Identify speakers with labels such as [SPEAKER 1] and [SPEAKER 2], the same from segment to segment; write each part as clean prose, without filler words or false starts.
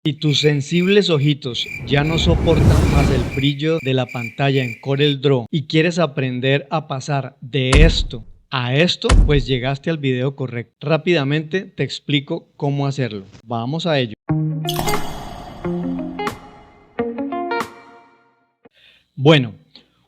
[SPEAKER 1] Si tus sensibles ojitos ya no soportan más el brillo de la pantalla en CorelDRAW y quieres aprender a pasar de esto a esto, pues llegaste al video correcto. Rápidamente te explico cómo hacerlo. Vamos a ello. Bueno,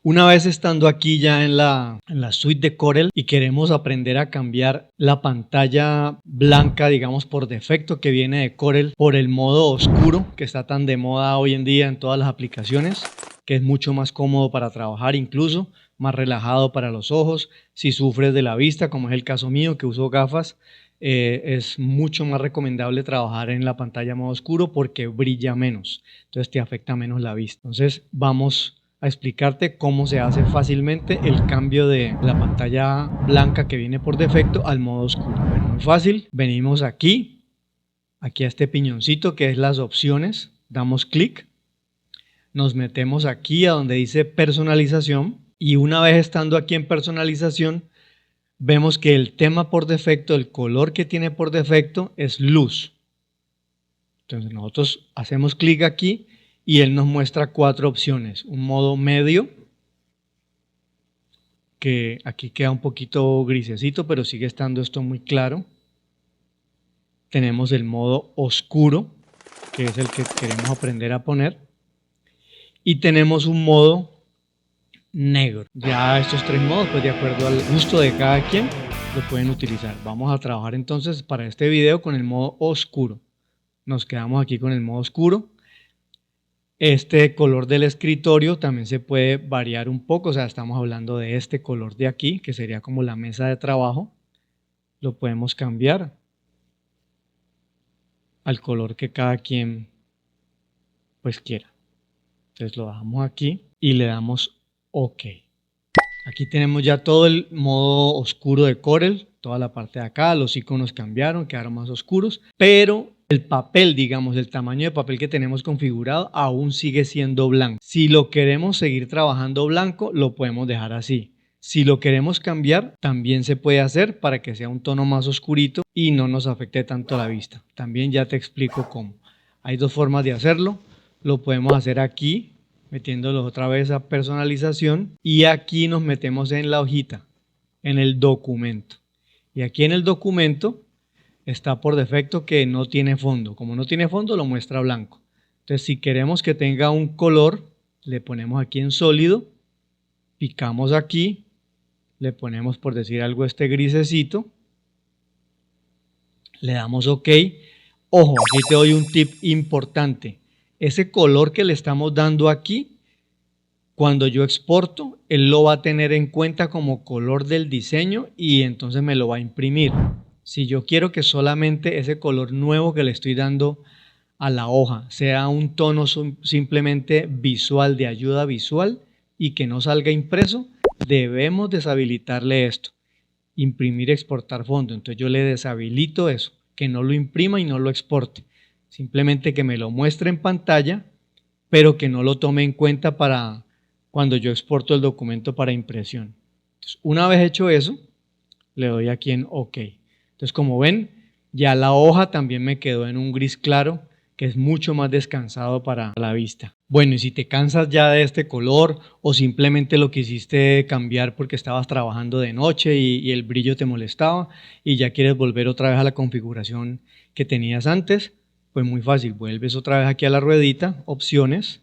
[SPEAKER 1] una vez estando aquí ya en la suite de Corel y queremos aprender a cambiar la pantalla blanca, digamos por defecto que viene de Corel, por el modo oscuro que está tan de moda hoy en día en todas las aplicaciones, que es mucho más cómodo para trabajar, incluso más relajado para los ojos. Si sufres de la vista, como es el caso mío que uso gafas, es mucho más recomendable trabajar en la pantalla modo oscuro porque brilla menos, entonces te afecta menos la vista. Entonces vamos a explicarte cómo se hace fácilmente el cambio de la pantalla blanca que viene por defecto al modo oscuro. Bueno, muy fácil, venimos aquí a este piñoncito que es las opciones, damos clic, nos metemos aquí a donde dice personalización y una vez estando aquí en personalización vemos que el tema por defecto, el color que tiene por defecto es luz. Entonces nosotros hacemos clic aquí y él nos muestra 4 opciones. Un modo medio, que aquí queda un poquito grisecito, pero sigue estando esto muy claro. Tenemos el modo oscuro, que es el que queremos aprender a poner. Y tenemos un modo negro. Ya estos 3 modos, pues de acuerdo al gusto de cada quien, lo pueden utilizar. Vamos a trabajar entonces para este video con el modo oscuro. Nos quedamos aquí con el modo oscuro. Este color del escritorio también se puede variar un poco, o sea, estamos hablando de este color de aquí, que sería como la mesa de trabajo. Lo podemos cambiar al color que cada quien pues quiera. Entonces lo dejamos aquí y le damos OK. Aquí tenemos ya todo el modo oscuro de Corel, toda la parte de acá, los iconos cambiaron, quedaron más oscuros, pero el papel, digamos, el tamaño de papel que tenemos configurado aún sigue siendo blanco. Si lo queremos seguir trabajando blanco, lo podemos dejar así. Si lo queremos cambiar, también se puede hacer para que sea un tono más oscurito y no nos afecte tanto la vista. También ya te explico cómo. Hay 2 formas de hacerlo. Lo podemos hacer aquí, metiéndolo otra vez a personalización y aquí nos metemos en la hojita, en el documento. Y aquí en el documento está por defecto que no tiene fondo. Como no tiene fondo, lo muestra blanco. Entonces, si queremos que tenga un color, le ponemos aquí en sólido, picamos aquí, le ponemos, por decir algo, este grisecito, le damos OK. Ojo, aquí te doy un tip importante. Ese color que le estamos dando aquí, cuando yo exporto, él lo va a tener en cuenta como color del diseño y entonces me lo va a imprimir. Si yo quiero que solamente ese color nuevo que le estoy dando a la hoja sea un tono simplemente visual, de ayuda visual y que no salga impreso, debemos deshabilitarle esto, imprimir y exportar fondo. Entonces yo le deshabilito eso, que no lo imprima y no lo exporte, simplemente que me lo muestre en pantalla, pero que no lo tome en cuenta para cuando yo exporto el documento para impresión. Entonces, una vez hecho eso, le doy aquí en OK. Entonces, como ven, ya la hoja también me quedó en un gris claro, que es mucho más descansado para la vista. Bueno, y si te cansas ya de este color o simplemente lo quisiste cambiar porque estabas trabajando de noche y el brillo te molestaba y ya quieres volver otra vez a la configuración que tenías antes, pues muy fácil, vuelves otra vez aquí a la ruedita, opciones,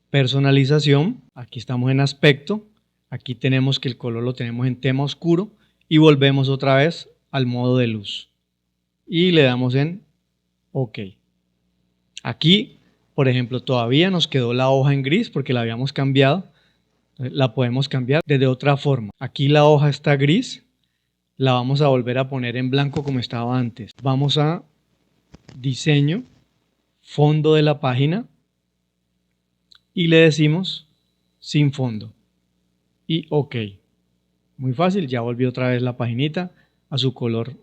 [SPEAKER 1] personalización, aquí estamos en aspecto, aquí tenemos que el color lo tenemos en tema oscuro y volvemos otra vez al modo de luz y le damos en OK. Aquí, por ejemplo, todavía nos quedó la hoja en gris porque la habíamos cambiado. La podemos cambiar de otra forma. Aquí la hoja está gris, la vamos a volver a poner en blanco como estaba antes. Vamos a diseño, fondo de la página y le decimos sin fondo y OK. Muy fácil, ya volvió otra vez la paginita a su color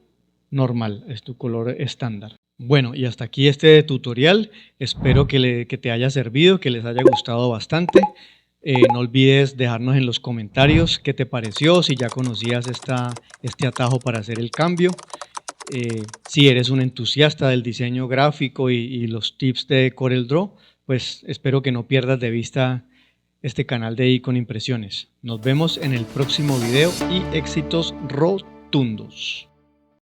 [SPEAKER 1] normal, es tu color estándar. Bueno, y hasta aquí este tutorial. Espero que te haya servido, que les haya gustado bastante. No olvides dejarnos en los comentarios qué te pareció, si ya conocías este atajo para hacer el cambio. Si eres un entusiasta del diseño gráfico y los tips de CorelDRAW, pues espero que no pierdas de vista este canal de Icon Impresiones. Nos vemos en el próximo video y éxitos rotundos.